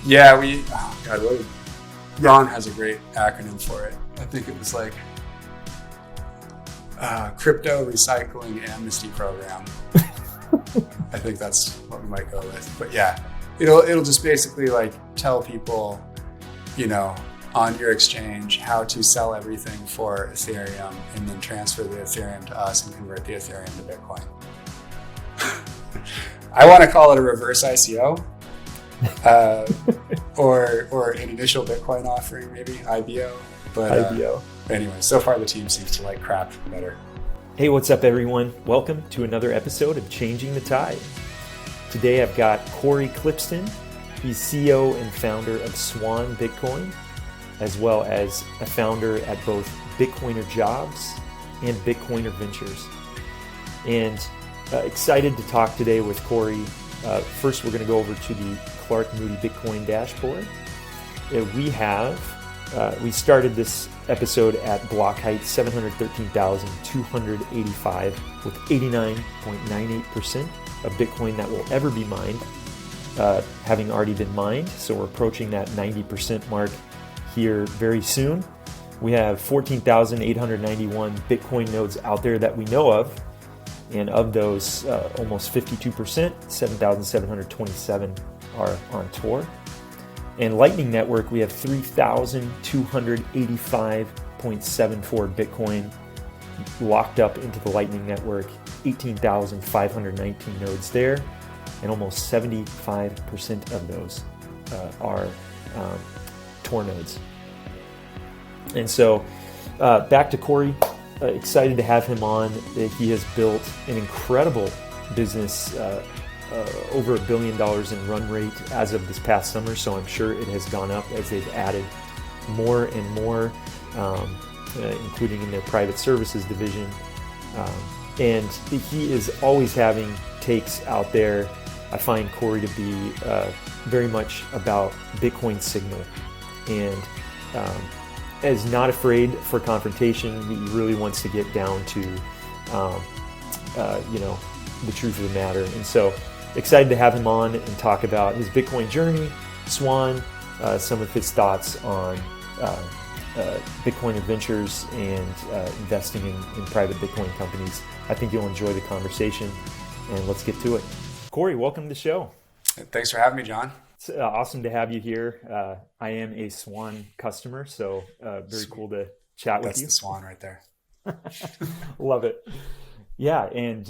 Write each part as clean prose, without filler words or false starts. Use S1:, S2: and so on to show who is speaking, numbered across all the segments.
S1: Yeah, oh God, Jon has a great acronym for it. I think it was like Crypto Recycling Amnesty Program. I think that's what we might go with. But yeah, it'll just basically like tell people, on your exchange how to sell everything for Ethereum and then transfer the Ethereum to us and convert the Ethereum to Bitcoin. I want to call it a reverse ICO. Or an initial Bitcoin offering, maybe IBO. But
S2: IBO.
S1: Anyway, so far the team seems to like crap better.
S2: Hey, what's up, everyone? Welcome to another episode of Changing the Tide. Today I've got Cory Klippsten. He's CEO and founder of Swan Bitcoin, as well as a founder at both Bitcoiner Jobs and Bitcoiner Ventures. And excited to talk today with Cory. First, we're going to go over to the Clark Moody Bitcoin dashboard. We started this episode at block height 713,285 with 89.98% of Bitcoin that will ever be mined, having already been mined. So we're approaching that 90% mark here very soon. We have 14,891 Bitcoin nodes out there that we know of. And of those, almost 52%, 7,727 are on Tor. And Lightning Network, we have 3,285.74 Bitcoin locked up into the Lightning Network, 18,519 nodes there, and almost 75% of those are Tor nodes. And so back to Cory. Excited to have him on. He has built an incredible business, over $1 billion in run rate as of this past summer. So I'm sure it has gone up as they've added more and more, including in their private services division. And he is always having takes out there. I find Cory to be very much about Bitcoin signal and is not afraid for confrontation. He really wants to get down to, the truth of the matter. And so excited to have him on and talk about his Bitcoin journey, Swan, some of his thoughts on Bitcoin Ventures and investing in private Bitcoin companies. I think you'll enjoy the conversation, and let's get to it. Cory, welcome to the show.
S1: Thanks for having me, John.
S2: It's awesome to have you here. I am a Swan customer, so very cool to chat with you.
S1: That's the Swan right there.
S2: Love it. Yeah, and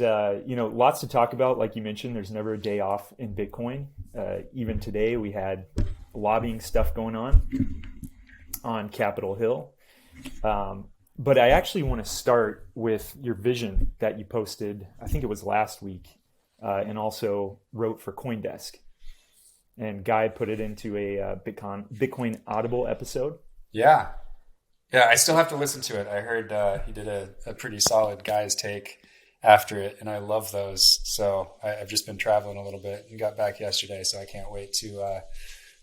S2: lots to talk about. Like you mentioned, there's never a day off in Bitcoin. Even today, we had lobbying stuff going on Capitol Hill. But I actually want to start with your vision that you posted, I think it was last week, and also wrote for CoinDesk. And Guy put it into a Bitcoin Audible episode.
S1: Yeah, I still have to listen to it. I heard he did a pretty solid Guy's take after it, and I love those. So I've just been traveling a little bit and got back yesterday, so I can't wait to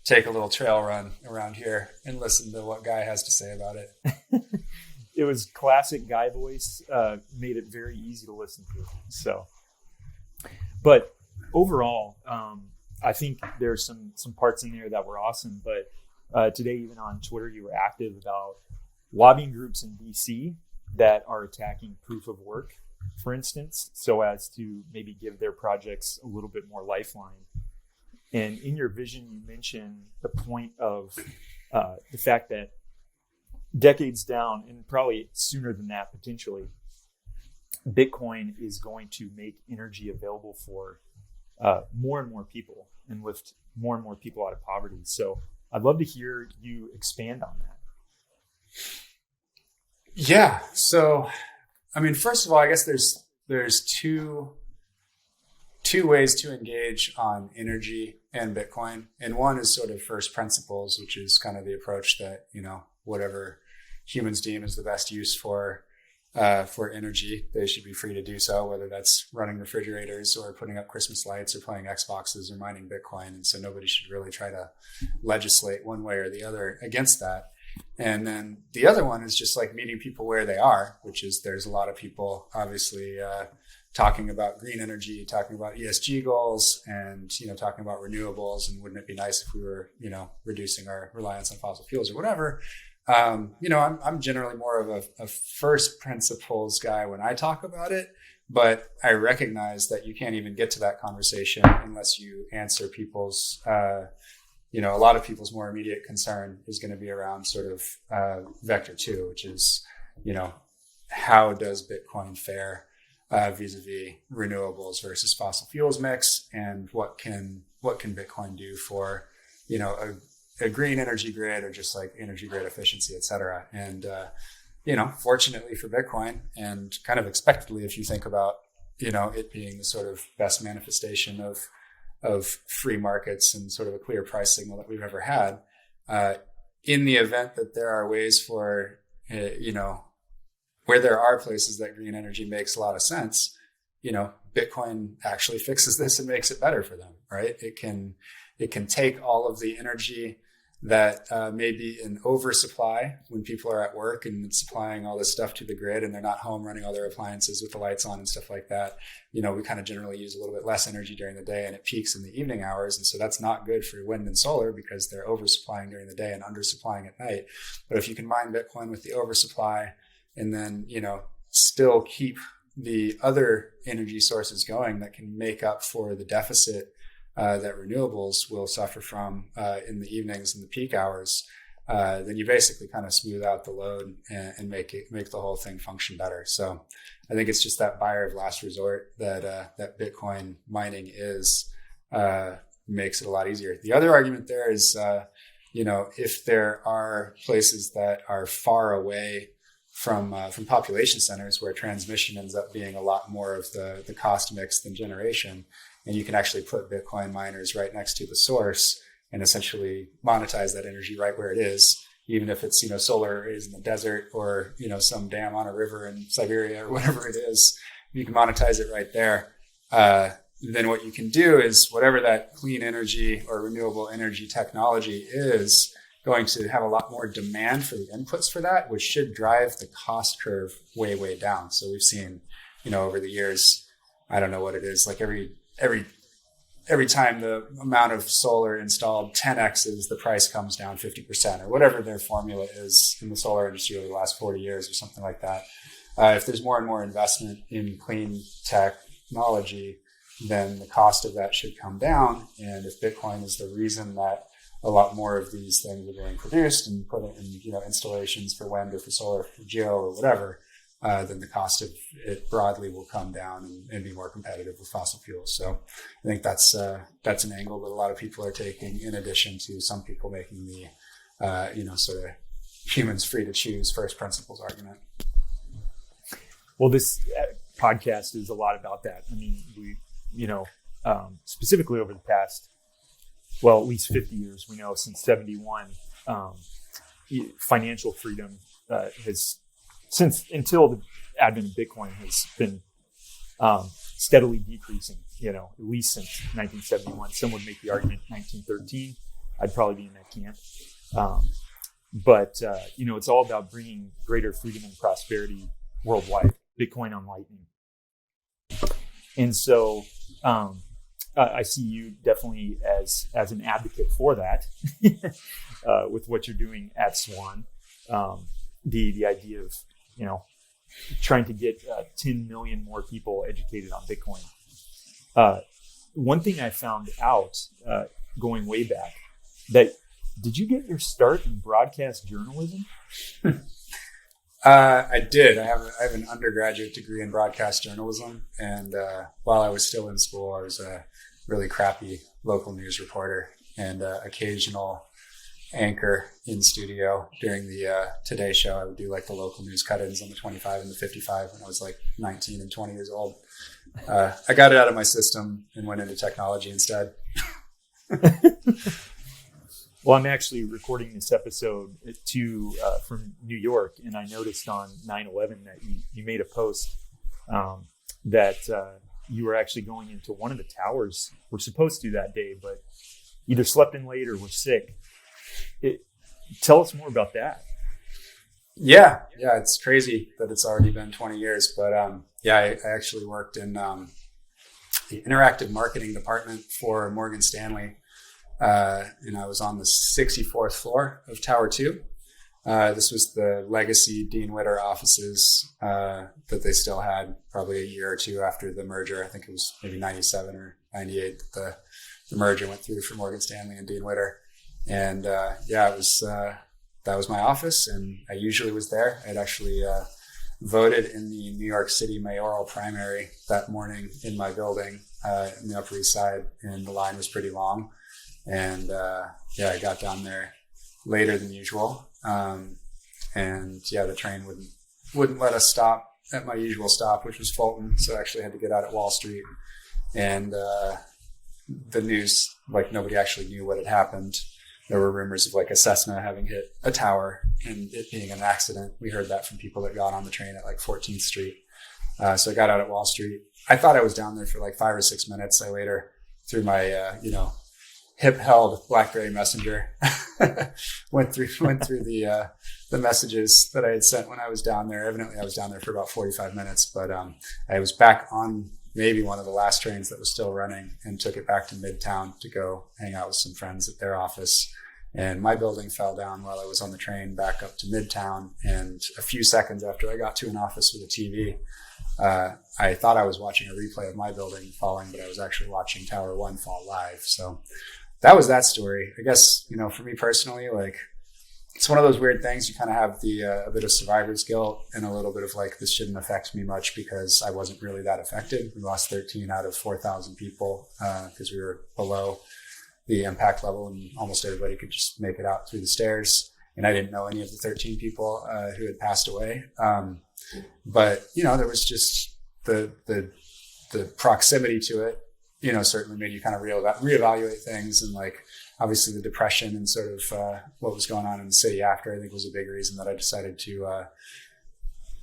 S1: take a little trail run around here and listen to what Guy has to say about it.
S2: It was classic Guy voice, made it very easy to listen to. So, but overall, I think there's some parts in there that were awesome. But today, even on Twitter, you were active about lobbying groups in DC that are attacking proof of work, for instance, so as to maybe give their projects a little bit more lifeline. And in your vision, you mentioned the point of the fact that decades down, and probably sooner than that potentially, Bitcoin is going to make energy available for more and more people and lift more and more people out of poverty. So I'd love to hear you expand on that.
S1: Yeah. So, first of all, I guess there's two ways to engage on energy and Bitcoin. And one is sort of first principles, which is kind of the approach that, whatever humans deem is the best use for energy, they should be free to do so, whether that's running refrigerators or putting up Christmas lights or playing Xboxes or mining Bitcoin. And so nobody should really try to legislate one way or the other against that. And then the other one is just like meeting people where they are, which is there's a lot of people obviously talking about green energy, talking about ESG goals, and talking about renewables, and wouldn't it be nice if we were reducing our reliance on fossil fuels or whatever. I'm generally more of a first principles guy when I talk about it, but I recognize that you can't even get to that conversation unless you answer people's, a lot of people's more immediate concern is going to be around sort of vector 2, which is, how does Bitcoin fare vis-a-vis renewables versus fossil fuels mix, and what can Bitcoin do for, a green energy grid, or just like energy grid efficiency, et cetera. And, fortunately for Bitcoin, and kind of expectedly, if you think about, it being the sort of best manifestation of free markets and sort of a clear price signal that we've ever had, in the event that there are ways for, where there are places that green energy makes a lot of sense, Bitcoin actually fixes this and makes it better for them, right? It can take all of the energy that may be in oversupply when people are at work and supplying all this stuff to the grid, and they're not home running all their appliances with the lights on and stuff like that. We kind of generally use a little bit less energy during the day, and it peaks in the evening hours. And so that's not good for wind and solar because they're oversupplying during the day and undersupplying at night. But if you can mine Bitcoin with the oversupply and then, still keep the other energy sources going that can make up for the deficit that renewables will suffer from in the evenings and the peak hours, then you basically kind of smooth out the load and make the whole thing function better. So I think it's just that buyer of last resort that Bitcoin mining is, makes it a lot easier. The other argument there is, if there are places that are far away from population centers where transmission ends up being a lot more of the cost mix than generation, and you can actually put Bitcoin miners right next to the source and essentially monetize that energy right where it is, even if it's, solar is in the desert or, some dam on a river in Siberia or whatever it is, you can monetize it right there. Then what you can do is whatever that clean energy or renewable energy technology is going to have a lot more demand for the inputs for that, which should drive the cost curve way, way down. So we've seen, over the years, I don't know what it is, like every time the amount of solar installed 10x's, the price comes down 50% or whatever their formula is in the solar industry over the last 40 years or something like that. If there's more and more investment in clean technology, then the cost of that should come down. And if Bitcoin is the reason that a lot more of these things are being produced and put in, installations for wind or for solar, for geo or whatever, then the cost of it broadly will come down and be more competitive with fossil fuels. So I think that's an angle that a lot of people are taking, in addition to some people making the, sort of humans free to choose first principles argument.
S2: Well, this podcast is a lot about that. I mean, we, specifically over the past, at least 50 years, we know since 71, financial freedom has, until the advent of Bitcoin, has been steadily decreasing, at least since 1971. Some would make the argument 1913. I'd probably be in that camp. But it's all about bringing greater freedom and prosperity worldwide, Bitcoin on Lightning. And so I see you definitely as an advocate for that with what you're doing at Swan. The idea of, trying to get 10 million more people educated on Bitcoin. One thing I found out going way back, did you get your start in broadcast journalism?
S1: I did. I have an undergraduate degree in broadcast journalism, and while I was still in school, I was a really crappy local news reporter and occasional anchor in studio during the Today Show. I would do like the local news cut-ins on the 25 and the 55 when I was like 19 and 20 years old. I got it out of my system and went into technology instead.
S2: Well, I'm actually recording this episode from New York, and I noticed on 9/11 that you made a post that you were actually going into one of the towers. We're supposed to that day, but either slept in late or were sick. Tell us more about that.
S1: Yeah, it's crazy that it's already been 20 years, but yeah, I actually worked in the interactive marketing department for Morgan Stanley. And I was on the 64th floor of Tower 2. This was the legacy Dean Witter offices that they still had probably a year or two after the merger. I think it was maybe 97 or 98 that the merger went through for Morgan Stanley and Dean Witter. And it was that was my office, and I usually was there. I'd actually voted in the New York City mayoral primary that morning in my building in the Upper East Side, and the line was pretty long. And I got down there later than usual. The train wouldn't let us stop at my usual stop, which was Fulton. So I actually had to get out at Wall Street. And the news, like, nobody actually knew what had happened. There were rumors of like a Cessna having hit a tower and it being an accident. We heard that from people that got on the train at like 14th Street. So I got out at Wall Street. I thought I was down there for like 5 or 6 minutes. I later, through my, hip-held BlackBerry Messenger, went through the messages that I had sent when I was down there. Evidently, I was down there for about 45 minutes, but I was back on maybe one of the last trains that was still running and took it back to Midtown to go hang out with some friends at their office. And my building fell down while I was on the train back up to Midtown. And a few seconds after I got to an office with a TV, I thought I was watching a replay of my building falling, but I was actually watching Tower 1 fall live. So that was that story. I guess, for me personally, like, it's one of those weird things. You kind of have a bit of survivor's guilt and a little bit of like, this shouldn't affect me much because I wasn't really that affected. We lost 13 out of 4,000 people because we were below the impact level, and almost everybody could just make it out through the stairs. And I didn't know any of the 13 people who had passed away. But there was just the proximity to it, certainly made you kind of reevaluate things. And like, obviously the depression and sort of what was going on in the city after, I think, was a big reason that I decided to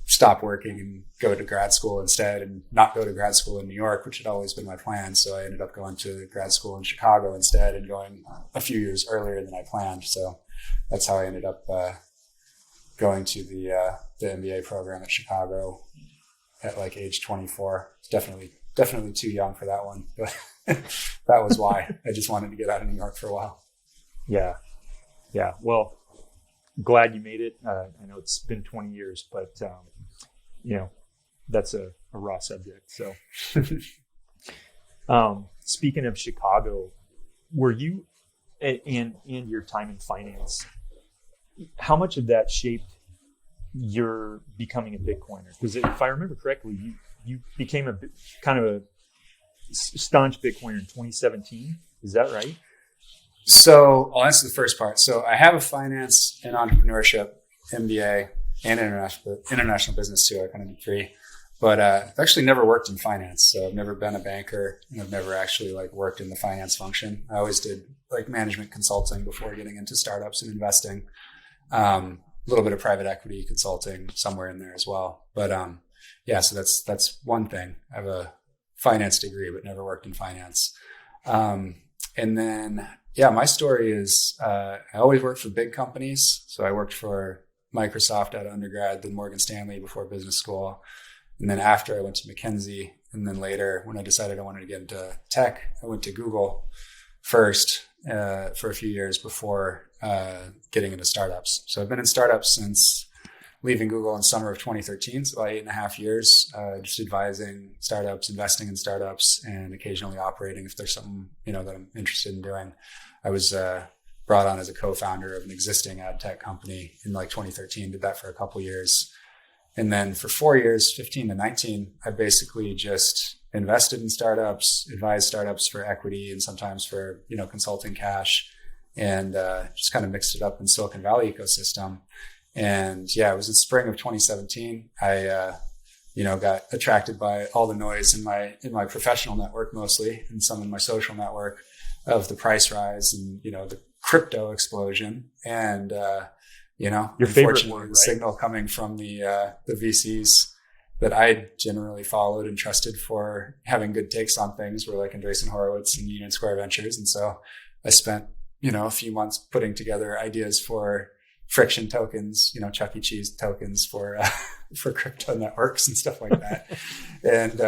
S1: stop working and go to grad school instead, and not go to grad school in New York, which had always been my plan. So I ended up going to grad school in Chicago instead, and going a few years earlier than I planned. So that's how I ended up going to the MBA program at Chicago at like age 24. It's definitely too young for that one, but that was why. I just wanted to get out of New York for a while. Yeah.
S2: Well, glad you made it. I know it's been 20 years, but that's a raw subject. So, speaking of Chicago, were you and your time in finance, how much of that shaped your becoming a Bitcoiner? Because if I remember correctly, you became kind of a staunch Bitcoiner in 2017. Is that right?
S1: So I'll answer the first part. So I have a finance and entrepreneurship MBA and international business too. I kind of did 3, but I've actually never worked in finance. So I've never been a banker, and I've never actually like worked in the finance function. I always did like management consulting before getting into startups and investing. A little bit of private equity consulting somewhere in there as well. But so that's one thing. I have a finance degree, but never worked in finance. And then, my story is I always worked for big companies. So I worked for Microsoft out of undergrad, then Morgan Stanley before business school. And then after, I went to McKinsey. And then later, when I decided I wanted to get into tech, I went to Google first for a few years before getting into startups. So I've been in startups since leaving Google in summer of 2013, so about 8.5 years, just advising startups, investing in startups, and occasionally operating if there's something that I'm interested in doing. I was brought on as a co-founder of an existing ad tech company in like 2013, did that for a couple years. And then for 4 years, 15 to 19, I basically just invested in startups, advised startups for equity and sometimes for, consulting cash, and just kind of mixed it up in Silicon Valley ecosystem. And it was in spring of 2017. I, got attracted by all the noise in my professional network mostly, and some in my social network, of the price rise and, the crypto explosion. And,
S2: your favorite word, right?
S1: The signal coming from the VCs that I generally followed and trusted for having good takes on things were like Andreessen Horowitz and Union Square Ventures. And so I spent, a few months putting together ideas for friction tokens, Chuck E. Cheese tokens for crypto networks and stuff like that. And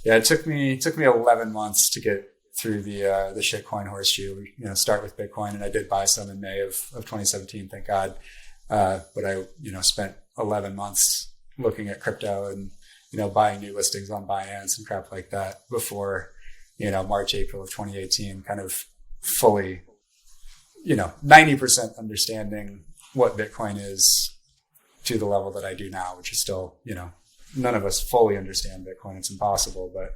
S1: it took me 11 months to get through the shitcoin horseshoe. Start with Bitcoin, and I did buy some in May of 2017, thank God. But I spent 11 months looking at crypto and buying new listings on Binance and crap like that before March, April of 2018, kind of fully 90% understanding what Bitcoin is to the level that I do now, which is still, none of us fully understand Bitcoin. It's impossible, but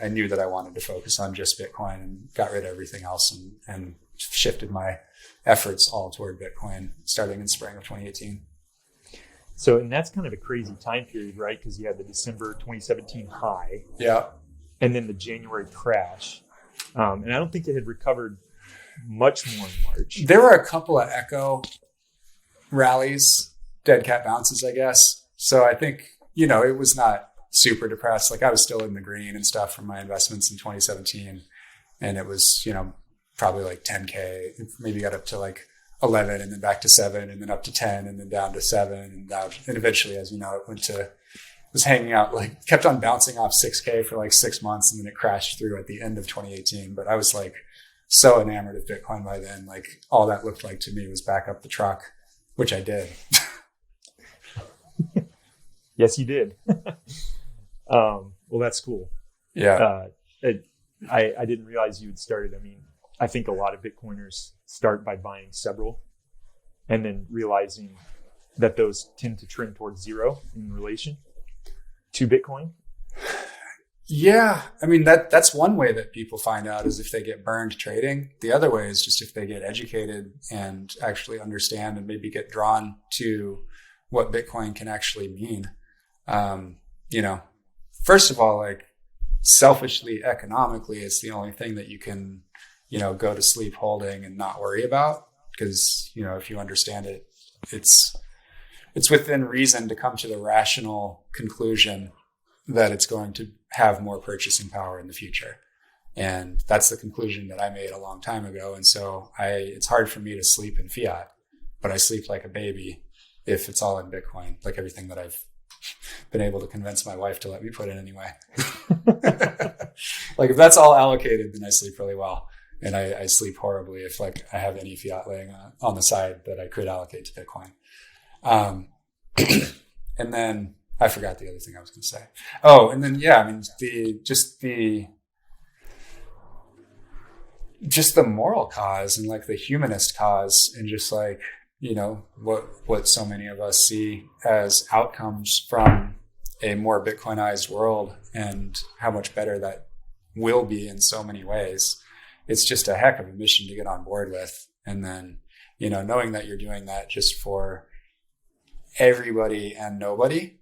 S1: I knew that I wanted to focus on just Bitcoin and got rid of everything else and shifted my efforts all toward Bitcoin starting in spring of 2018.
S2: So, and that's kind of a crazy time period, right? Because you had the December 2017 high.
S1: Yeah.
S2: And then the January crash. And I don't think it had recovered much more in March.
S1: There were a couple of echo rallies, dead cat bounces, I guess. So I think, it was not super depressed. Like I was still in the green and stuff from my investments in 2017. And it was, probably like 10K, maybe got up to like 11 and then back to 7 and then up to 10 and then down to 7 and eventually, as it was hanging out, like kept on bouncing off 6K for like 6 months and then it crashed through at the end of 2018. But I was like so enamored of Bitcoin by then, like all that looked like to me was back up the truck, which I did.
S2: Yes, you did. Well, that's cool.
S1: Yeah.
S2: I didn't realize you had started. I mean, I think a lot of Bitcoiners start by buying several and then realizing that those tend to trend towards zero in relation to Bitcoin.
S1: Yeah. I mean, that's one way that people find out is if they get burned trading. The other way is just if they get educated and actually understand and maybe get drawn to what Bitcoin can actually mean. First of all, like selfishly, economically, it's the only thing that you can, go to sleep holding and not worry about. Because, if you understand it, it's within reason to come to the rational conclusion that it's going to have more purchasing power in the future. And that's the conclusion that I made a long time ago. And so it's hard for me to sleep in fiat, but I sleep like a baby if it's all in Bitcoin, like everything that I've been able to convince my wife to let me put in anyway. Like if that's all allocated, then I sleep really well. And I sleep horribly if like I have any fiat laying on the side that I could allocate to Bitcoin. And then I forgot the other thing I was going to say. Oh, and then, yeah, I mean, just the moral cause and like the humanist cause and just like, what so many of us see as outcomes from a more Bitcoinized world and how much better that will be in so many ways. It's just a heck of a mission to get on board with. And then, knowing that you're doing that just for everybody and nobody,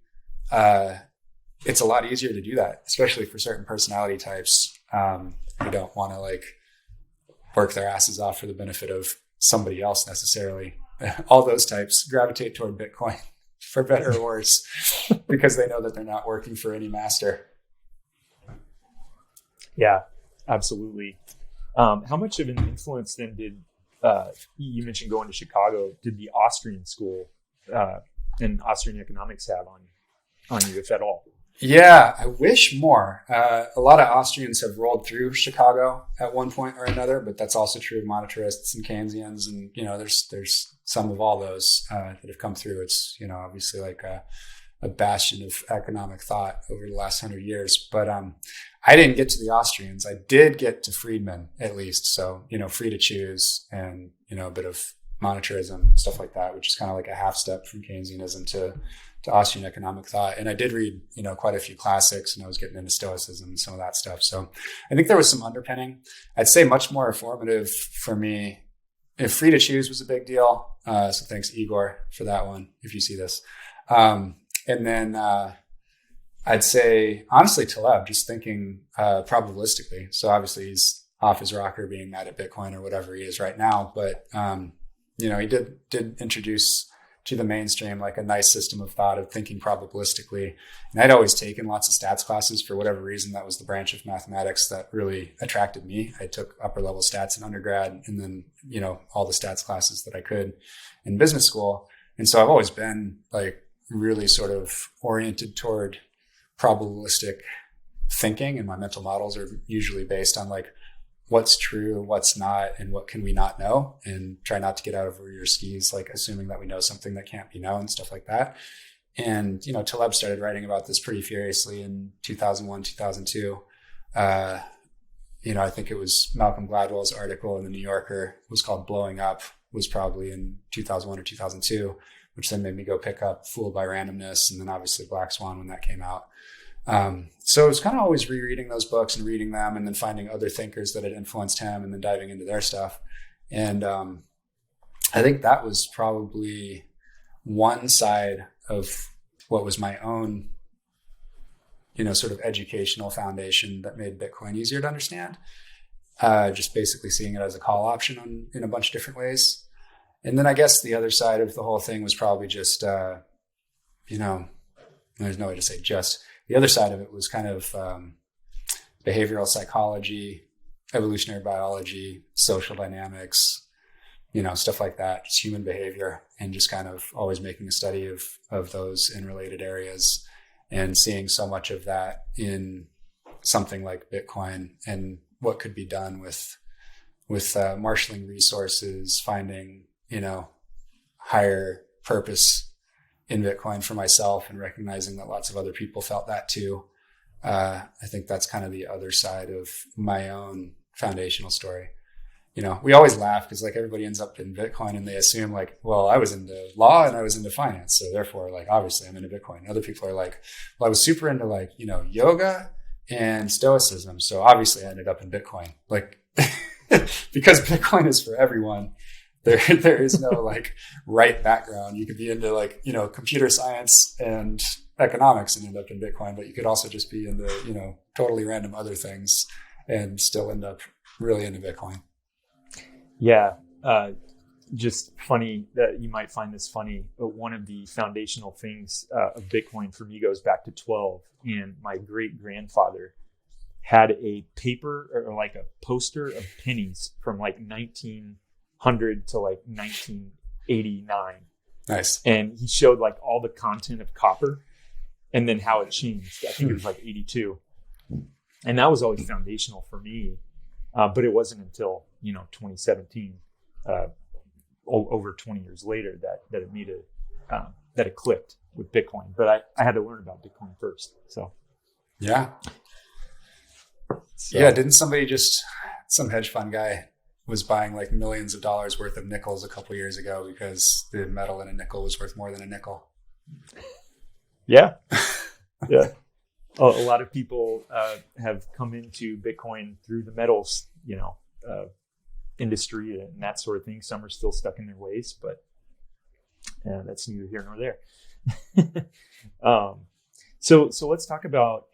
S1: it's a lot easier to do that, especially for certain personality types who don't want to like work their asses off for the benefit of somebody else necessarily. All those types gravitate toward Bitcoin for better or worse because they know that they're not working for any master.
S2: Yeah, absolutely. How much of an influence then did you mentioned going to Chicago? Did the Austrian school and Austrian economics have on you, if at all?
S1: Yeah, I wish more. A lot of Austrians have rolled through Chicago at one point or another, but that's also true of monetarists and Keynesians, and there's some of all those that have come through. It's obviously like a bastion of economic thought over the last 100 years. But I didn't get to the Austrians. I did get to Friedman at least. So free to choose and a bit of monetarism, stuff like that, which is kind of like a half step from Keynesianism to Austrian economic thought. And I did read, quite a few classics, and I was getting into Stoicism and some of that stuff. So I think there was some underpinning. I'd say much more informative for me. If free to choose was a big deal. So thanks, Igor, for that one, if you see this. And then I'd say, honestly, Taleb, just thinking probabilistically. So obviously he's off his rocker being mad at Bitcoin or whatever he is right now. But, he did introduce to the mainstream, like a nice system of thought of thinking probabilistically. And I'd always taken lots of stats classes for whatever reason. That was the branch of mathematics that really attracted me. I took upper level stats in undergrad, and then, all the stats classes that I could in business school. And so I've always been like really sort of oriented toward probabilistic thinking, and my mental models are usually based on like what's true, what's not, and what can we not know, and try not to get out over your skis, like assuming that we know something that can't be known, stuff like that. And, Taleb started writing about this pretty furiously in 2001, 2002. I think it was Malcolm Gladwell's article in the New Yorker, it was called Blowing Up, was probably in 2001 or 2002, which then made me go pick up Fooled by Randomness, and then obviously Black Swan when that came out. So it was kind of always rereading those books and reading them, and then finding other thinkers that had influenced him and then diving into their stuff. And I think that was probably one side of what was my own, sort of educational foundation that made Bitcoin easier to understand. Just basically seeing it as a call option in a bunch of different ways. And then I guess the other side of the whole thing was probably just, there's no way to say just. The other side of it was kind of behavioral psychology, evolutionary biology, social dynamics, stuff like that, just human behavior, and just kind of always making a study of those in related areas, and seeing so much of that in something like Bitcoin and what could be done with marshaling resources, finding, higher purpose in Bitcoin for myself, and recognizing that lots of other people felt that too. I think that's kind of the other side of my own foundational story. We always laugh because like everybody ends up in Bitcoin and they assume like, well, I was into law and I was into finance, so therefore like obviously I'm into Bitcoin. Other people are like, well, I was super into like, yoga and stoicism, so obviously I ended up in Bitcoin. Like because Bitcoin is for everyone. There is no like right background. You could be into like, computer science and economics and end up in Bitcoin, but you could also just be into, totally random other things and still end up really into Bitcoin.
S2: Yeah. Just funny that you might find this funny, but one of the foundational things of Bitcoin for me goes back to 12, and my great grandfather had a paper or like a poster of pennies from like 1900 to like 1989.
S1: Nice.
S2: And he showed like all the content of copper and then how it changed. I think it was like 82. And that was always foundational for me. But it wasn't until, 2017, over 20 years later that it made that it clicked with Bitcoin. But I had to learn about Bitcoin first. So.
S1: Yeah.
S2: So.
S1: Yeah. Didn't somebody some hedge fund guy was buying like millions of dollars worth of nickels a couple of years ago because the metal in a nickel was worth more than a nickel?
S2: Yeah. Yeah. A lot of people have come into Bitcoin through the metals, industry and that sort of thing. Some are still stuck in their ways, but that's neither here nor there. So let's talk about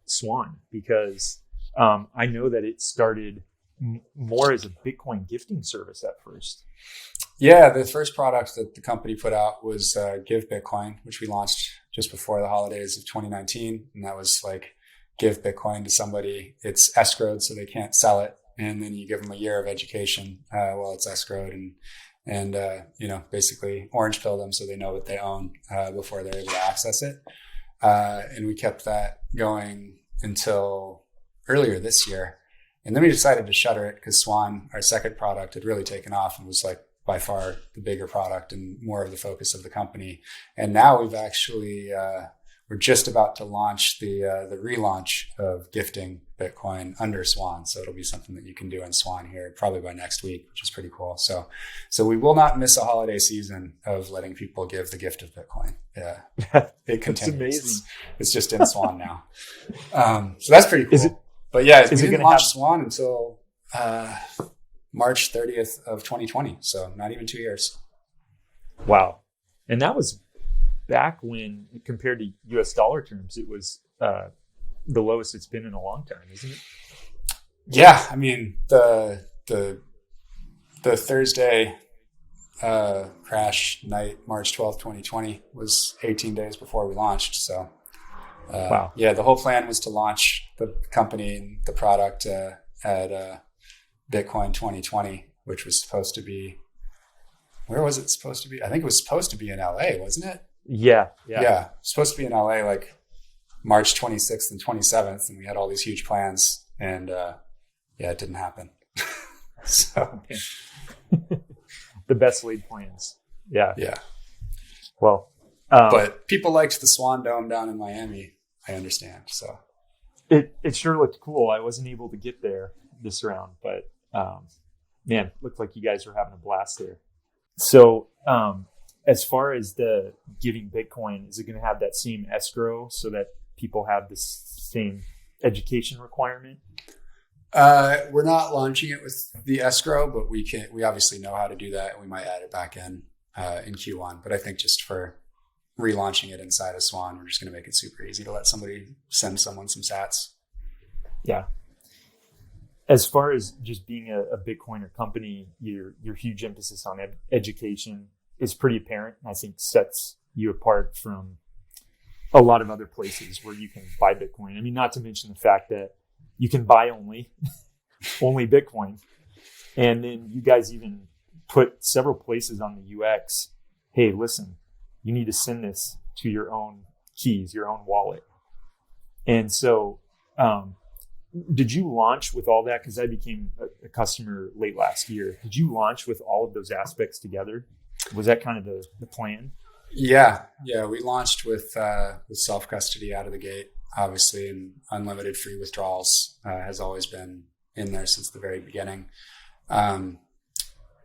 S2: Swan, because I know that it started more as a Bitcoin gifting service at first.
S1: Yeah, the first product that the company put out was Give Bitcoin, which we launched just before the holidays of 2019. And that was like, give Bitcoin to somebody. It's escrowed, so they can't sell it. And then you give them a year of education while it's escrowed, and basically orange pill them so they know what they own before they're able to access it. And we kept that going until earlier this year. And then we decided to shutter it because Swan, our second product, had really taken off and was like by far the bigger product and more of the focus of the company. And now we've actually, we're just about to launch the relaunch of gifting Bitcoin under Swan. So it'll be something that you can do in Swan here probably by next week, which is pretty cool. So we will not miss a holiday season of letting people give the gift of Bitcoin. Yeah, it continues.
S2: That's amazing.
S1: It's just in Swan now. So that's pretty cool. But yeah, we didn't launch Swan until March 30th of 2020. So not even 2 years.
S2: Wow. And that was back when, compared to US dollar terms, it was the lowest it's been in a long time, isn't it? Yeah.
S1: I mean, the Thursday crash night, March 12th, 2020 was 18 days before we launched. So,
S2: wow.
S1: Yeah, the whole plan was to launch the company and the product at Bitcoin 2020, which was supposed to be, where was it supposed to be? I think it was supposed to be in LA, wasn't it?
S2: Yeah.
S1: Supposed to be in LA like March 26th and 27th. And we had all these huge plans and, it didn't happen. So
S2: the best laid plans. Yeah. Well,
S1: but people liked the Swan Dome down in Miami. I understand. So
S2: it sure looked cool. I wasn't able to get there this round, but man, looked like you guys were having a blast there. So as far as the giving Bitcoin, is it going to have that same escrow so that people have the same education requirement?
S1: We're not launching it with the escrow, but we obviously know how to do that. We might add it back in Q1, but I think just for relaunching it inside of Swan, we're just going to make it super easy to let somebody send someone some sats.
S2: Yeah. As far as just being a Bitcoiner company, your huge emphasis on education is pretty apparent, and I think sets you apart from a lot of other places where you can buy Bitcoin. I mean, not to mention the fact that you can buy only Bitcoin. And then you guys even put several places on the UX. Hey, listen, you need to send this to your own keys, your own wallet. And so, did you launch with all that? Because I became a customer late last year. Did you launch with all of those aspects together? Was that kind of the plan?
S1: Yeah. We launched with self-custody out of the gate, obviously, and unlimited free withdrawals has always been in there since the very beginning.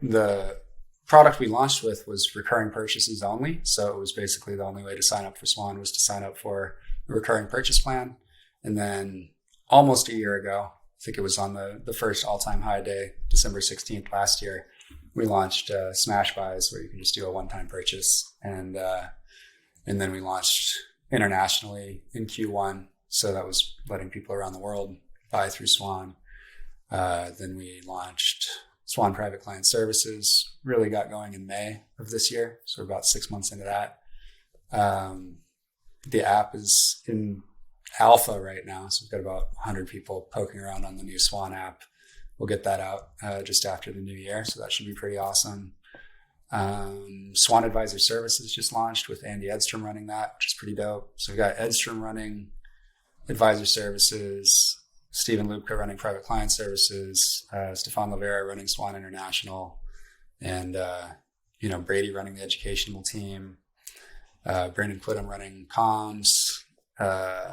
S1: The product we launched with was recurring purchases only. So it was basically the only way to sign up for Swan was to sign up for a recurring purchase plan. And then almost a year ago, I think it was on the first all-time high day, December 16th last year, we launched Smash Buys, where you can just do a one-time purchase. And then we launched internationally in Q1. So that was letting people around the world buy through Swan. Then we launched Swan Private Client Services, really got going in May of this year. So we're about 6 months into that. The app is in alpha right now. So we've got about 100 people poking around on the new Swan app. We'll get that out just after the new year. So that should be pretty awesome. Swan Advisor Services just launched with Andy Edstrom running that, which is pretty dope. So we've got Edstrom running Advisor Services, Stephen Lubka running Private Client Services, Stefan Lavera running Swan International, and Brady running the educational team, Brandon Quittem running comms,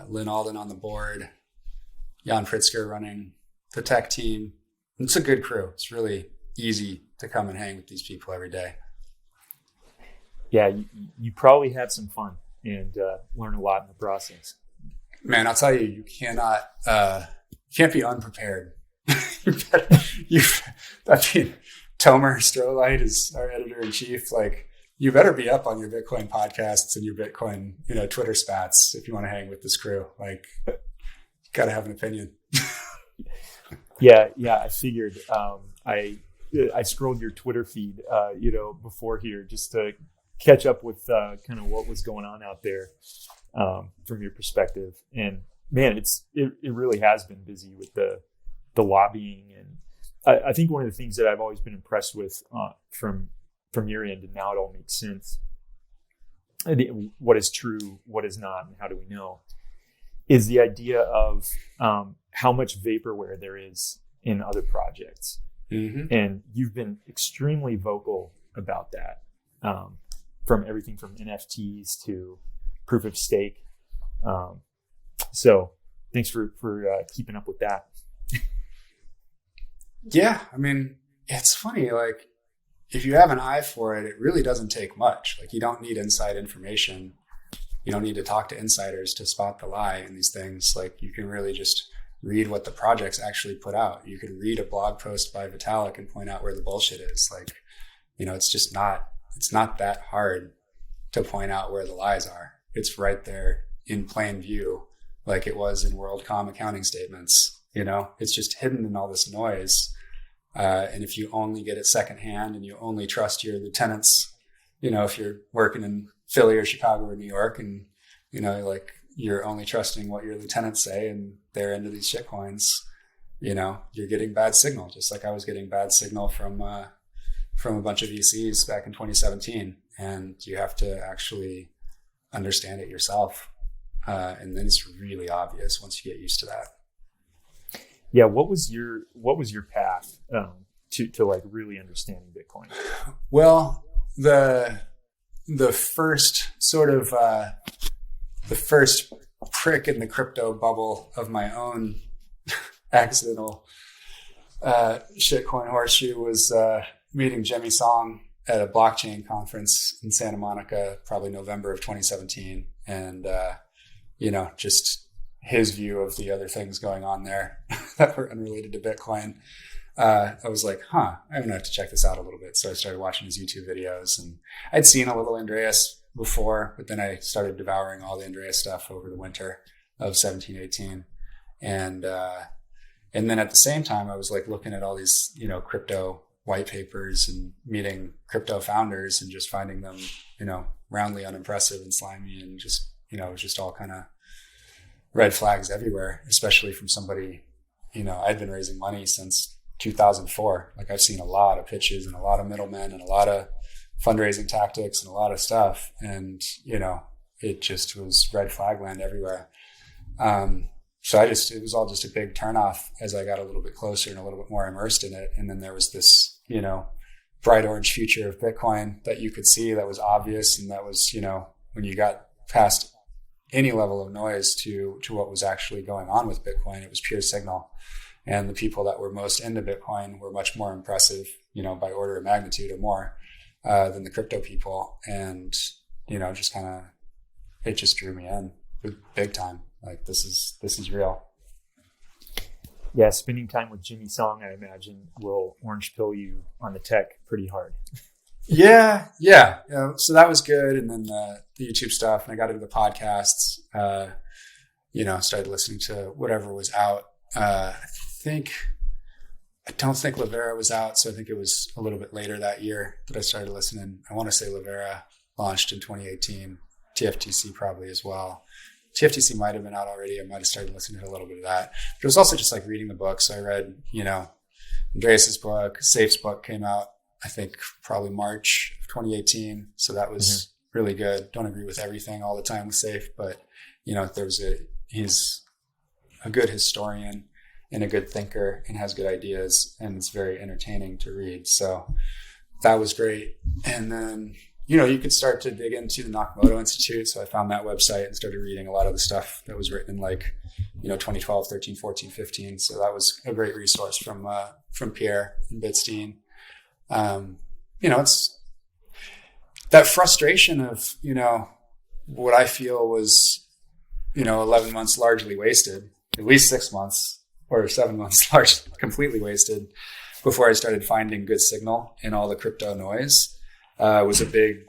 S1: Lynn Alden on the board, Jan Pritzker running the tech team. It's a good crew. It's really easy to come and hang with these people every day.
S2: Yeah, you probably had some fun and learn a lot in the process.
S1: Man, I'll tell you, you can't be unprepared. Tomer Strolight is our editor-in-chief. Like, you better be up on your Bitcoin podcasts and your Bitcoin, Twitter spats if you want to hang with this crew. Like, got to have an opinion.
S2: Yeah. I figured. I scrolled your Twitter feed, before here just to catch up with kind of what was going on out there from your perspective. And man, it really has been busy with the lobbying. And I think one of the things that I've always been impressed with from your end, and now it all makes sense, what is true, what is not, and how do we know, is the idea of how much vaporware there is in other projects. Mm-hmm. And you've been extremely vocal about that, from everything from NFTs to proof of stake. So thanks for keeping up with that.
S1: Yeah, I mean, it's funny, like, if you have an eye for it, it really doesn't take much. Like, you don't need inside information. You don't need to talk to insiders to spot the lie in these things. Like, you can really just read what the projects actually put out. You could read a blog post by Vitalik and point out where the bullshit is. Like, it's not that hard to point out where the lies are. It's right there in plain view, like it was in WorldCom accounting statements. It's just hidden in all this noise. And if you only get it secondhand and you only trust your lieutenants, if you're working in Philly or Chicago or New York, and like you're only trusting what your lieutenants say and they're into these shit coins, you're getting bad signal, just like I was getting bad signal from a bunch of VCs back in 2017. And you have to actually understand it yourself. And then it's really obvious once you get used to that.
S2: Yeah. What was your path to like really understanding Bitcoin?
S1: Well, the first sort of the first prick in the crypto bubble of my own accidental shitcoin horseshoe was meeting Jimmy Song at a blockchain conference in Santa Monica, probably November of 2017. And, just his view of the other things going on there that were unrelated to Bitcoin. I was like, I'm going to have to check this out a little bit. So I started watching his YouTube videos, and I'd seen a little Andreas before, but then I started devouring all the Andreas stuff over the winter of 17, 18. And then at the same time, I was like looking at all these, crypto white papers and meeting crypto founders and just finding them, roundly unimpressive and slimy, and just, it was just all kind of red flags everywhere, especially from somebody, I'd been raising money since 2004. Like I've seen a lot of pitches and a lot of middlemen and a lot of fundraising tactics and a lot of stuff. And, it just was red flag land everywhere. So it was all just a big turnoff as I got a little bit closer and a little bit more immersed in it. And then there was this, bright orange future of Bitcoin that you could see that was obvious. And that was, when you got past any level of noise to what was actually going on with Bitcoin, it was pure signal. And the people that were most into Bitcoin were much more impressive, by order of magnitude or more than the crypto people. And, just kind of, it just drew me in big time. Like this is real.
S2: Yeah, spending time with Jimmy Song, I imagine, will orange pill you on the tech pretty hard.
S1: Yeah. So that was good. And then the YouTube stuff, and I got into the podcasts, started listening to whatever was out. I don't think Livera was out. So I think it was a little bit later that year that I started listening. I want to say Livera launched in 2018, TFTC probably as well. TFTC might have been out already. I might have started listening to a little bit of that. But it was also just like reading the book. So I read, Andreas's book, Safe's book came out, I think probably March of 2018. So that was really good. Don't agree with everything all the time with Safe, but he's a good historian and a good thinker and has good ideas, and it's very entertaining to read. So that was great. And then, you could start to dig into the Nakamoto Institute. So I found that website and started reading a lot of the stuff that was written in 2012, 13, 14, 15. So that was a great resource from Pierre and Bitstein. It's that frustration of, what I feel was, 11 months largely wasted, at least 6 months or 7 months completely wasted before I started finding good signal in all the crypto noise. Was a big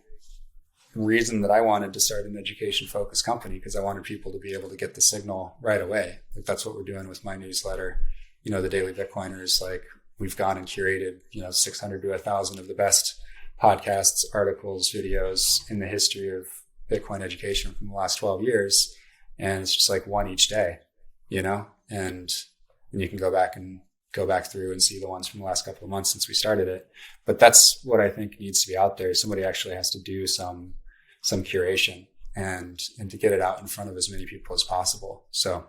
S1: reason that I wanted to start an education-focused company, because I wanted people to be able to get the signal right away. Like that's what we're doing with my newsletter. The Daily Bitcoiners, like we've gone and curated, 600 to 1,000 of the best podcasts, articles, videos in the history of Bitcoin education from the last 12 years. And it's just like one each day, and you can go back through and see the ones from the last couple of months since we started it. But that's what I think needs to be out there. Somebody actually has to do some curation and to get it out in front of as many people as possible. So,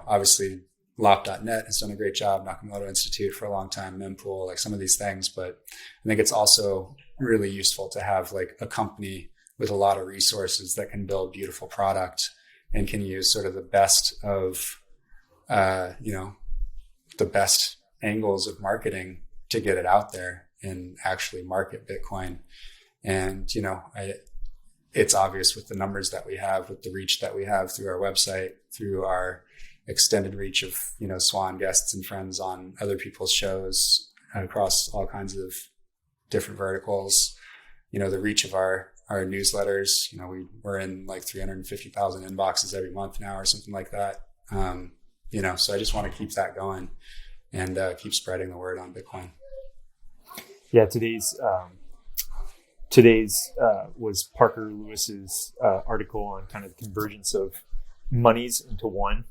S1: obviously Lop.net has done a great job, Nakamoto Institute for a long time, Mempool, like some of these things. But I think it's also really useful to have like a company with a lot of resources that can build beautiful product and can use sort of the best of, the best angles of marketing to get it out there and actually market Bitcoin. And, it's obvious with the numbers that we have, with the reach that we have through our website, through our extended reach of, Swan guests and friends on other people's shows across all kinds of different verticals, the reach of our newsletters, we're in like 350,000 inboxes every month now or something like that. So I just want to keep that going and keep spreading the word on Bitcoin.
S2: Yeah, today's was Parker Lewis's article on kind of the convergence of monies into one.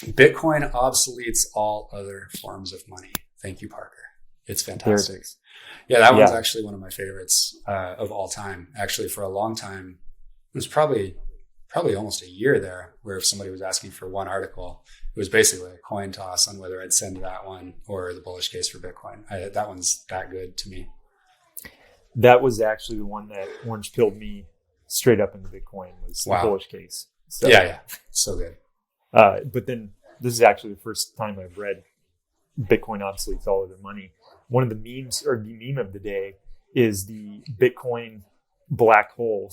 S1: Bitcoin obsoletes all other forms of money. Thank you, Parker. It's fantastic. Yeah, that one's actually one of my favorites of all time. Actually, for a long time, it was probably almost a year there, where if somebody was asking for one article, it was basically a coin toss on whether I'd send that one or the bullish case for Bitcoin. That one's that good to me.
S2: That was actually the one that orange pilled me straight up into Bitcoin, was the bullish case. So,
S1: yeah, so good.
S2: But then this is actually the first time I've read Bitcoin obsoletes all other money. One of the memes, or the meme of the day, is the Bitcoin black hole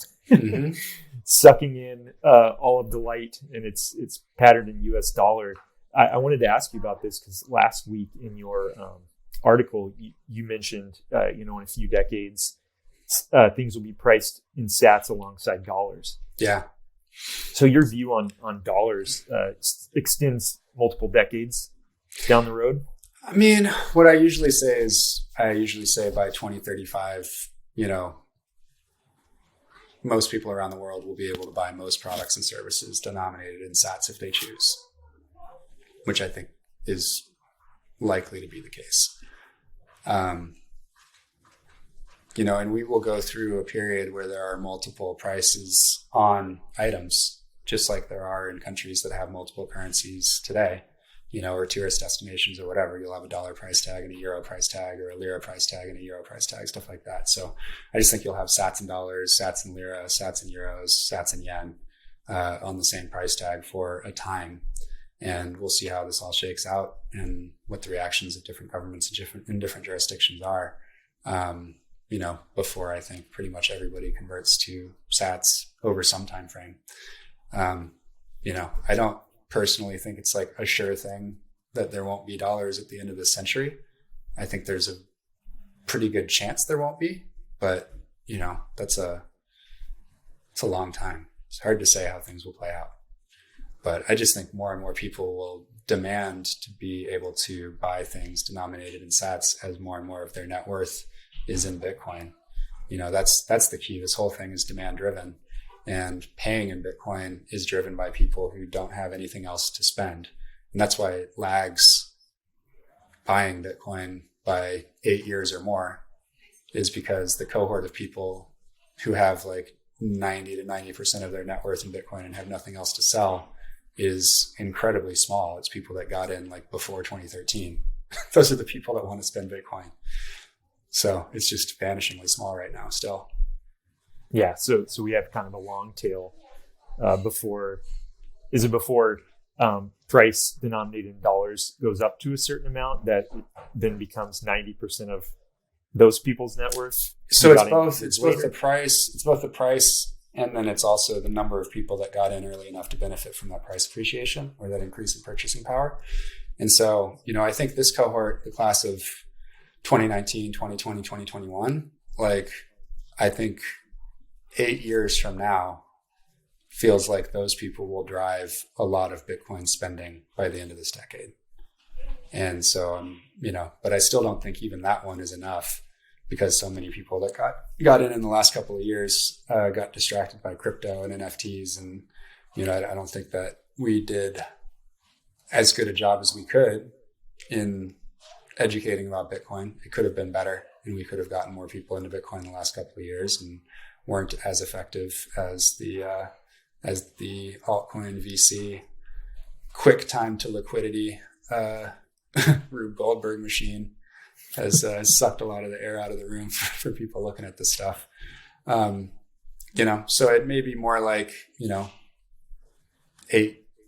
S2: sucking in all of the light, and it's patterned in US dollar. I wanted to ask you about this because last week in your article, you mentioned, in a few decades, things will be priced in sats alongside dollars.
S1: Yeah.
S2: So your view on dollars extends multiple decades down the road?
S1: I mean, what I usually say is, by 2035, most people around the world will be able to buy most products and services denominated in sats if they choose, which I think is likely to be the case. And we will go through a period where there are multiple prices on items, just like there are in countries that have multiple currencies today, or tourist destinations or whatever. You'll have a dollar price tag and a euro price tag, or a lira price tag and a euro price tag, stuff like that. So I just think you'll have sats in dollars, sats in lira, sats in euros, sats in yen on the same price tag for a time. And we'll see how this all shakes out and what the reactions of different governments in different jurisdictions are, before I think pretty much everybody converts to sats over some time frame. I don't personally think it's like a sure thing that there won't be dollars at the end of this century. I think there's a pretty good chance there won't be, but it's a long time. It's hard to say how things will play out. But I just think more and more people will demand to be able to buy things denominated in sats as more and more of their net worth is in Bitcoin. That's the key. This whole thing is demand driven, and paying in Bitcoin is driven by people who don't have anything else to spend. And that's why it lags buying Bitcoin by 8 years or more, is because the cohort of people who have like 90 to 90% of their net worth in Bitcoin and have nothing else to sell is incredibly small. It's people that got in like before 2013. Those are the people that want to spend Bitcoin. So it's just vanishingly small right now still.
S2: Yeah. So we have kind of a long tail before price denominated in dollars goes up to a certain amount that it then becomes 90% of those people's net worth.
S1: So it's both the price, and then it's also the number of people that got in early enough to benefit from that price appreciation or that increase in purchasing power. And so, I think this cohort, the class of 2019, 2020, 2021, I think 8 years from now feels like those people will drive a lot of Bitcoin spending by the end of this decade. And so, but I still don't think even that one is enough, because so many people that got in the last couple of years got distracted by crypto and NFTs. And, I don't think that we did as good a job as we could in educating about Bitcoin. It could have been better, and we could have gotten more people into Bitcoin the last couple of years, and weren't as effective as the altcoin VC quick time to liquidity Rube Goldberg machine has sucked a lot of the air out of the room for people looking at this stuff. So it may be more like,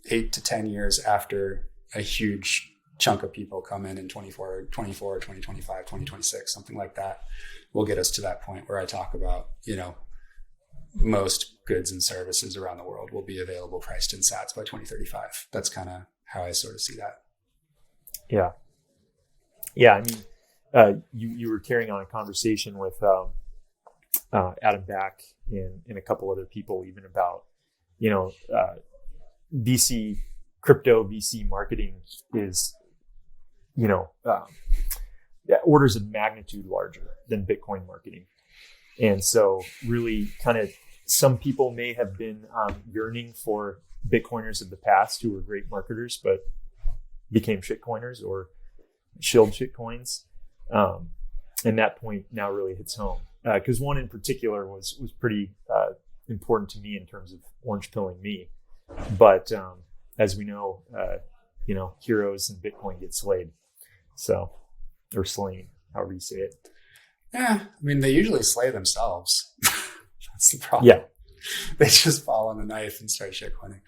S1: 8 to 10 years after a huge chunk of people come in 2025, 2026, something like that, will get us to that point where I talk about, most goods and services around the world will be available priced in sats by 2035. That's kind of how I sort of see that.
S2: Yeah. Yeah. I mean, you were carrying on a conversation with Adam Back and a couple other people, even about, VC, crypto VC marketing is orders of magnitude larger than Bitcoin marketing. And so really kind of some people may have been yearning for Bitcoiners of the past who were great marketers, but became shitcoiners or shilled shitcoins. And that point now really hits home. Because one in particular was pretty important to me in terms of orange pilling me. But as we know, heroes in Bitcoin get slayed. So, or slain, however you say it.
S1: Yeah, I mean, they usually slay themselves. That's the problem.
S2: Yeah.
S1: They just fall on the knife and start shitcoining.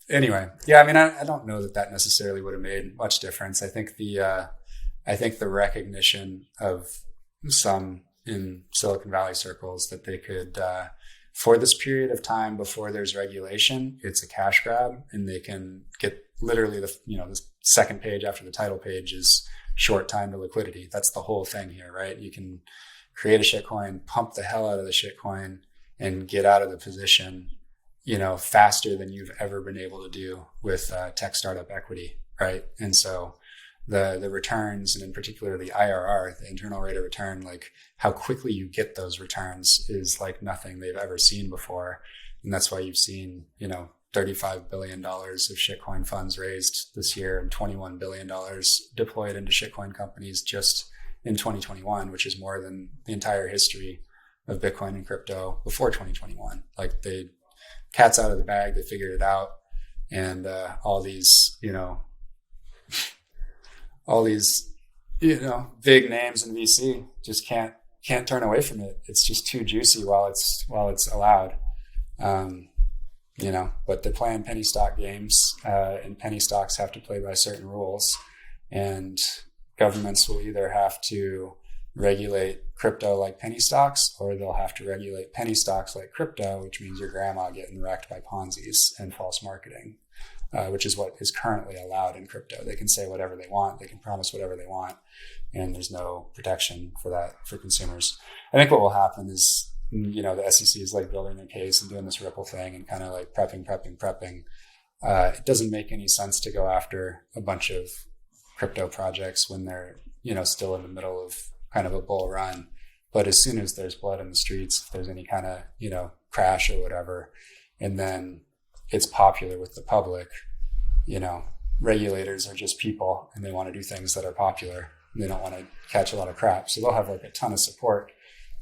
S1: Anyway, yeah, I mean, I don't know that necessarily would have made much difference. I think the recognition of some in Silicon Valley circles that they could, for this period of time before there's regulation, it's a cash grab, and they can get literally the second page after the title page is short time to liquidity. That's the whole thing here, right? You can create a shitcoin, pump the hell out of the shitcoin, and get out of the position, faster than you've ever been able to do with tech startup equity, right? And so the returns, and in particular the IRR, the internal rate of return, like how quickly you get those returns is like nothing they've ever seen before. And that's why you've seen, $35 billion of shitcoin funds raised this year and $21 billion deployed into shitcoin companies just in 2021, which is more than the entire history of Bitcoin and crypto before 2021. Like the cat's out of the bag, they figured it out. And all these big names in VC just can't turn away from it. It's just too juicy while it's allowed. But they're playing penny stock games, and penny stocks have to play by certain rules, and governments will either have to regulate crypto like penny stocks, or they'll have to regulate penny stocks like crypto, which means your grandma getting wrecked by Ponzi's and false marketing, which is what is currently allowed in crypto. They can say whatever they want, they can promise whatever they want, and there's no protection for that for consumers. I think what will happen is, the SEC is like building their case and doing this Ripple thing and kind of like prepping. It doesn't make any sense to go after a bunch of crypto projects when they're, still in the middle of kind of a bull run. But as soon as there's blood in the streets, if there's any kind of, crash or whatever, and then it's popular with the public, regulators are just people and they want to do things that are popular. And they don't want to catch a lot of crap. So they'll have like a ton of support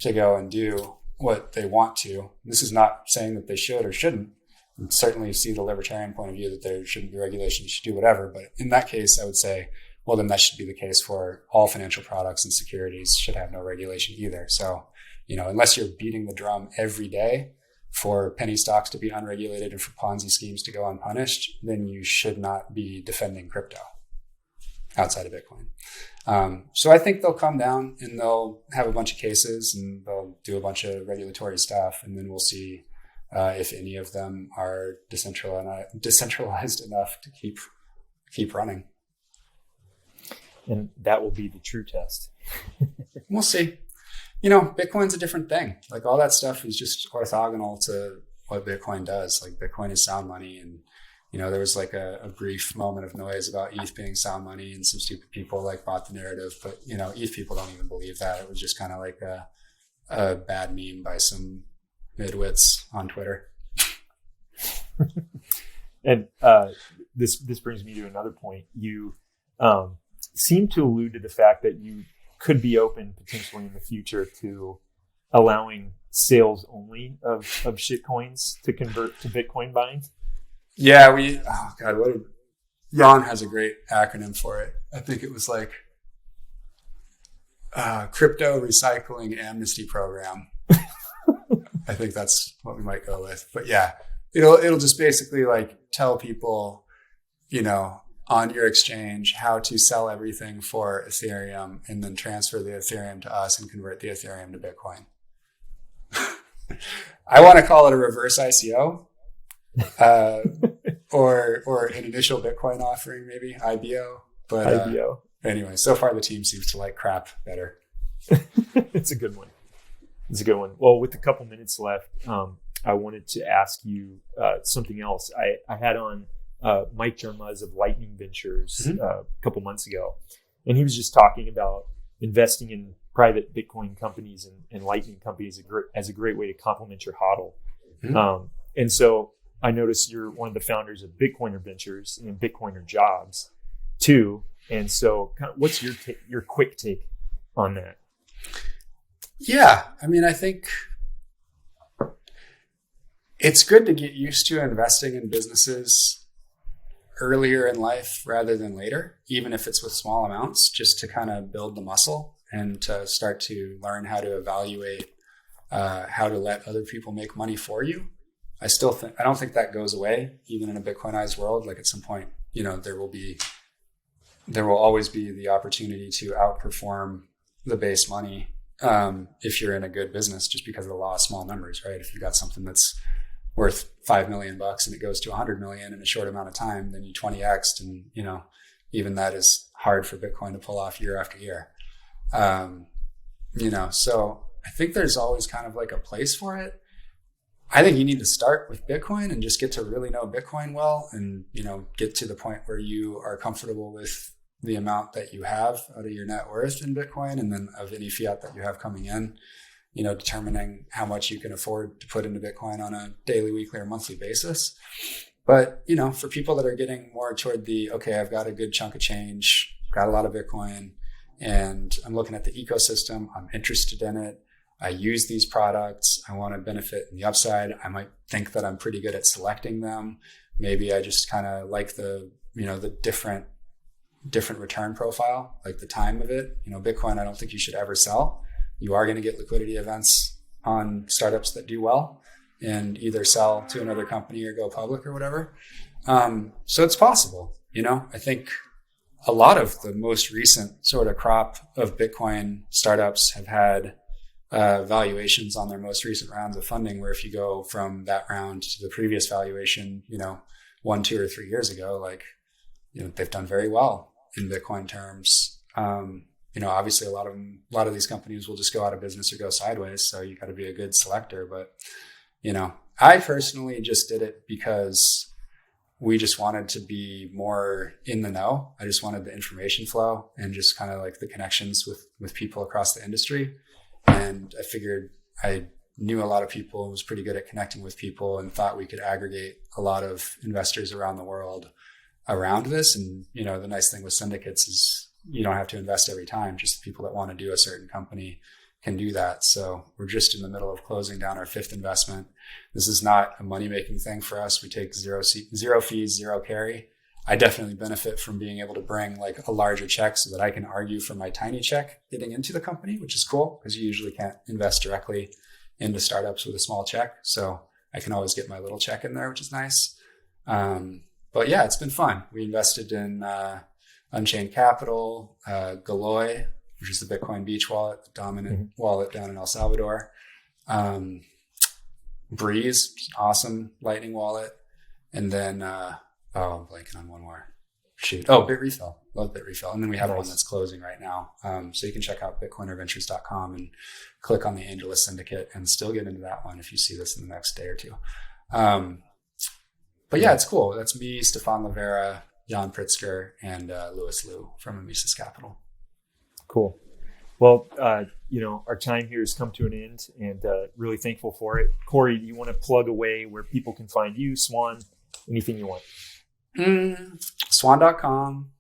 S1: to go and do what they want to. This is not saying that they should or shouldn't. And certainly see the libertarian point of view that there shouldn't be regulation, you should do whatever. But in that case, I would say, well, then that should be the case for all financial products, and securities should have no regulation either. So, unless you're beating the drum every day for penny stocks to be unregulated and for Ponzi schemes to go unpunished, then you should not be defending crypto outside of Bitcoin. So I think they'll come down and they'll have a bunch of cases and they'll do a bunch of regulatory stuff, and then we'll see if any of them are decentralized enough to keep running.
S2: And that will be the true test.
S1: We'll see. Bitcoin's a different thing. Like all that stuff is just orthogonal to what Bitcoin does. Like Bitcoin is sound money, and there was like a brief moment of noise about ETH being sound money, and some stupid people like bought the narrative. But, ETH people don't even believe that. It was just kind of like a bad meme by some midwits on Twitter.
S2: And this brings me to another point. You seem to allude to the fact that you could be open potentially in the future to allowing sales only of shitcoins to convert to Bitcoin buying.
S1: Yeah, Jon has a great acronym for it. I think it was like Crypto Recycling Amnesty Program. I think that's what we might go with. But yeah, it'll just basically like tell people, on your exchange how to sell everything for Ethereum and then transfer the Ethereum to us and convert the Ethereum to Bitcoin. I want to call it a reverse ICO. Or an initial Bitcoin offering, maybe IBO. But
S2: IBO.
S1: Anyway, so far the team seems to like crap better.
S2: It's a good one. Well, with a couple minutes left, I wanted to ask you something else. I had on Mike Jermuz of Lightning Ventures a couple months ago, and he was just talking about investing in private Bitcoin companies and Lightning companies as a great way to complement your HODL. And so I noticed you're one of the founders of Bitcoiner Ventures and Bitcoiner Jobs too. And so what's your quick take on that?
S1: Yeah. I mean, I think it's good to get used to investing in businesses earlier in life rather than later, even if it's with small amounts, just to kind of build the muscle and to start to learn how to evaluate how to let other people make money for you. I don't think that goes away, even in a Bitcoinized world. Like at some point, there will always be the opportunity to outperform the base money if you're in a good business, just because of the law of small numbers, right? If you've got something that's worth $5 million and it goes to 100 million in a short amount of time, then you 20x'd, and even that is hard for Bitcoin to pull off year after year. So I think there's always kind of like a place for it. I think you need to start with Bitcoin and just get to really know Bitcoin well, and get to the point where you are comfortable with the amount that you have out of your net worth in Bitcoin, and then of any fiat that you have coming in. Determining how much you can afford to put into Bitcoin on a daily, weekly, or monthly basis. But, for people that are getting more toward okay, I've got a good chunk of change, got a lot of Bitcoin, and I'm looking at the ecosystem, I'm interested in it, I use these products, I want to benefit in the upside, I might think that I'm pretty good at selecting them. Maybe I just kind of like the different return profile, like the time of it. Bitcoin, I don't think you should ever sell. You are going to get liquidity events on startups that do well and either sell to another company or go public or whatever. So it's possible. I think a lot of the most recent sort of crop of Bitcoin startups have had valuations on their most recent rounds of funding, where if you go from that round to the previous valuation, 1, 2, or 3 years ago, they've done very well in Bitcoin terms. Obviously a lot of these companies will just go out of business or go sideways. So you got to be a good selector. But, I personally just did it because we just wanted to be more in the know. I just wanted the information flow and just kind of like the connections with people across the industry. And I figured I knew a lot of people and was pretty good at connecting with people, and thought we could aggregate a lot of investors around the world around this. And, the nice thing with syndicates is you don't have to invest every time. Just the people that want to do a certain company can do that. So we're just in the middle of closing down our 5th investment. This is not a money-making thing for us. We take zero fees, zero carry. I definitely benefit from being able to bring a larger check so that I can argue for my tiny check getting into the company, which is cool because you usually can't invest directly into startups with a small check. So I can always get my little check in there, which is nice. But yeah, it's been fun. We invested in Unchained Capital, Galoy, which is the Bitcoin beach wallet, the dominant wallet down in El Salvador. Breeze, which is an awesome Lightning wallet. And then, I'm blanking on one more. Shoot. Oh, BitRefill. Love BitRefill. And then we have one that's closing right now. So you can check out bitcoinerventures.com and click on the AngelList Syndicate and still get into that one if you see this in the next day or two. But yeah, it's cool. That's me, Stefan Lavera, Jan Pritzker, and Louis Liu from Mises Capital.
S2: Cool. Well, our time here has come to an end, and really thankful for it. Cory, do you want to plug away where people can find you, Swan, anything you want?
S1: Swan.com.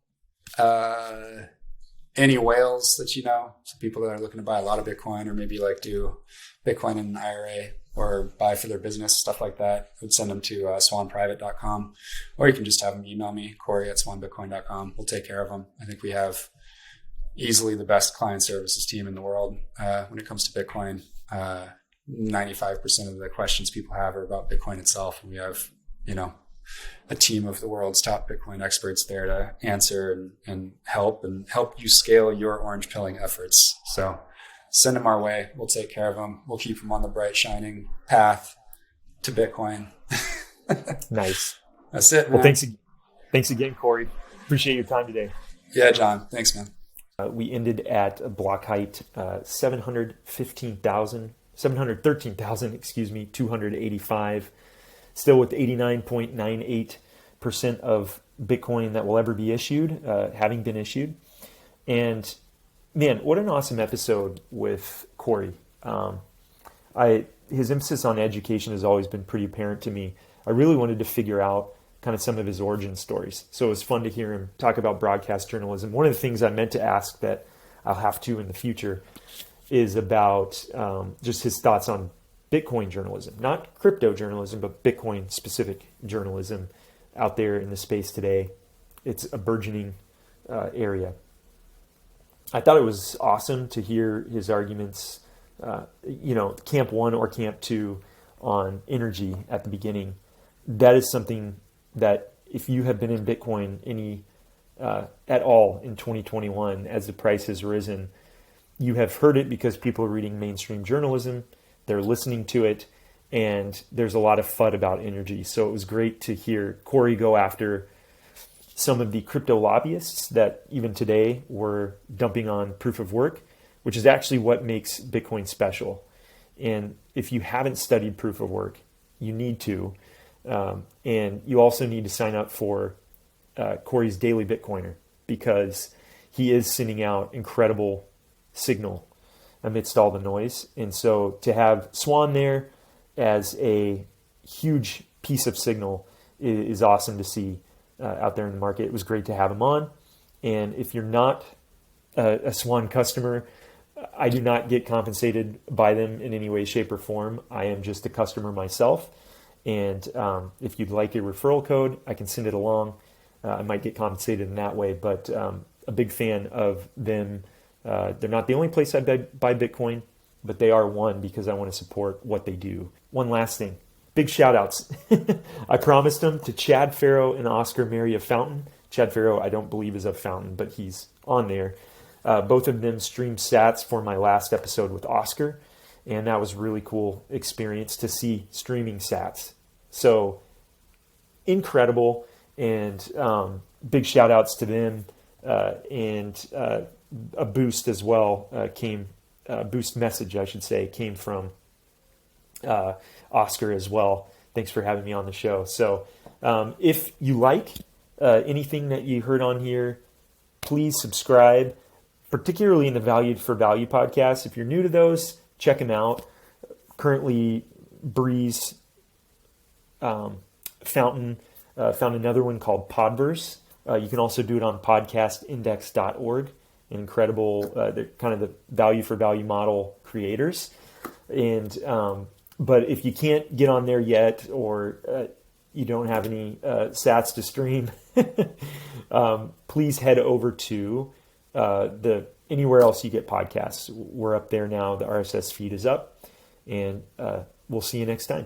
S1: Any whales that so people that are looking to buy a lot of Bitcoin, or maybe do Bitcoin in an IRA or buy for their business, stuff like that, I would send them to swanprivate.com, or you can just have them email me, Cory@swanbitcoin.com. We'll take care of them. I think we have easily the best client services team in the world when it comes to Bitcoin. 95% of the questions people have are about Bitcoin itself. And we have, a team of the world's top Bitcoin experts there to answer and help you scale your orange pilling efforts. So send them our way. We'll take care of them. We'll keep them on the bright, shining path to Bitcoin.
S2: Nice.
S1: That's it, man.
S2: Well, thanks again, Cory. Appreciate your time today.
S1: Yeah, John. Thanks, man.
S2: We ended at a block height 713,285, still with 89.98% of Bitcoin that will ever be issued, having been issued. And man, what an awesome episode with Cory. His emphasis on education has always been pretty apparent to me. I really wanted to figure out kind of some of his origin stories. So it was fun to hear him talk about broadcast journalism. One of the things I meant to ask that I'll have to in the future is about just his thoughts on Bitcoin journalism, not crypto journalism, but Bitcoin specific journalism out there in the space today. It's a burgeoning area. I thought it was awesome to hear his arguments, camp 1 or camp 2 on energy at the beginning. That is something that if you have been in Bitcoin at all in 2021, as the price has risen, you have heard it because people are reading mainstream journalism, they're listening to it, and there's a lot of FUD about energy. So it was great to hear Cory go after some of the crypto lobbyists that even today were dumping on proof of work, which is actually what makes Bitcoin special. And if you haven't studied proof of work, you need to. And you also need to sign up for Cory's Daily Bitcoiner, because he is sending out incredible signal amidst all the noise. And so to have Swan there as a huge piece of signal is awesome to see out there in the market. It was great to have him on. And if you're not a Swan customer, I do not get compensated by them in any way, shape, or form. I am just a customer myself. And if you'd like a referral code, I can send it along. I might get compensated in that way, but a big fan of them. They're not the only place I buy Bitcoin, but they are one because I want to support what they do. One last thing, big shout outs. I promised them to Chad Farrow and Oscar Mary of Fountain. Chad Farrow, I don't believe is of Fountain, but he's on there. Both of them streamed sats for my last episode with Oscar, and that was a really cool experience to see streaming sats. So incredible, and big shout outs to them, and a boost as well boost message, I should say, came from Oscar as well. Thanks for having me on the show. So if you like anything that you heard on here, please subscribe, particularly in the Valued for Value podcast. If you're new to those, check them out. Currently, Breeze, Fountain, found another one called Podverse. You can also do it on podcastindex.org. Incredible, they're kind of the value for value model creators. And but if you can't get on there yet, or you don't have any sats to stream, please head over to anywhere else you get podcasts. We're up there now. The RSS feed is up, and we'll see you next time.